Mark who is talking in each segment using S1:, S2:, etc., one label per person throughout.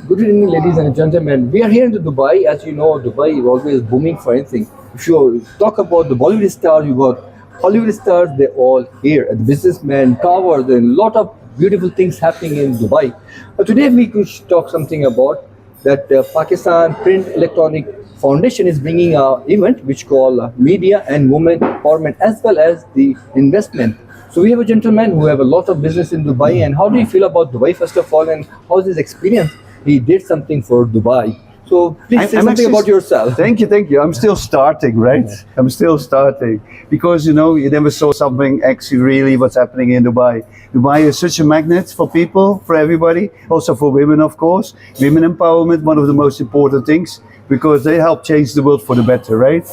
S1: Good evening, ladies and gentlemen. We are here in Dubai. As you know, Dubai is always booming for anything. If you talk about the Bollywood stars, you got Hollywood stars, they're all here. And businessmen, towers, and a lot of beautiful things happening in Dubai. But today we could talk something about that Pakistan Print Electronic Foundation is bringing an event which called Media and Women Empowerment, as well as the investment. So we have a gentleman who have a lot of business in Dubai. And how do you feel about Dubai, first of all, and how's his experience? He did something for Dubai. So please say something about yourself.
S2: Thank you. I'm still starting, right?
S1: Yeah.
S2: I'm still starting. Because, you know, you never saw something actually really what's happening in Dubai. Dubai is such a magnet for people, for everybody. Also for women, of course. Women empowerment, one of the most important things. Because they help change the world for the better, right?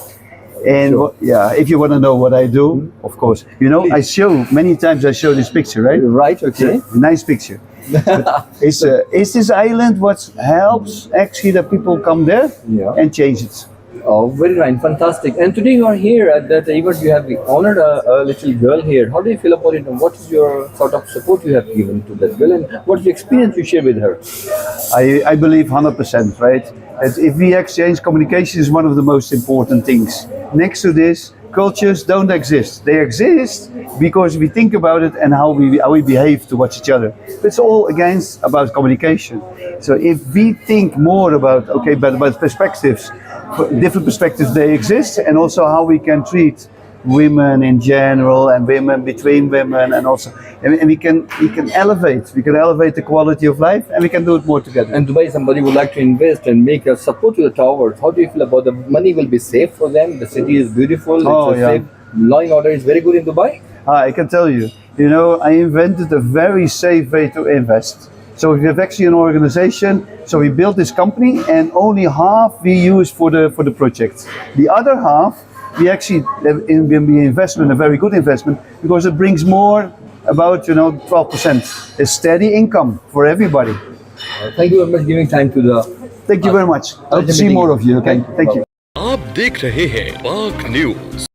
S2: And
S1: Sure.
S2: if you want to know what I do, of course. You know,
S1: Please.
S2: many times I show this picture, right?
S1: Right, okay.
S2: It's a nice picture. Is this island what helps actually that people come there and change it?
S1: Oh, very nice, fantastic. And today you are here at that event. You have honored a little girl here. How do you feel about it? And what is your sort of support you have given to that girl? And what is the experience you share with her?
S2: I believe 100%, right? That if we exchange, communication is one of the most important things. Next to this, cultures don't exist. They exist because we think about it and how we behave towards each other. It's all about communication. So if we think more about perspectives, different perspectives they exist, and also how we can treat women in general and women between women, and also and we can elevate the quality of life, and we can do it more together.
S1: And Dubai, somebody would like to invest and make a support to the towers. How do you feel about the money will be safe for them? The city is beautiful. Safe. Law and order is very good in Dubai.
S2: I can tell you, you know, I invented a very safe way to invest. So we have actually an organization. So we built this company, and only half we use for the project. The other half we actually investment, a very good investment, because it brings more, about 12%. A steady income for everybody.
S1: Thank you very much for giving time to the.
S2: Thank you very much. I'll see more of you. Okay. Thank you.
S3: आप देख रहे हैं पाक news.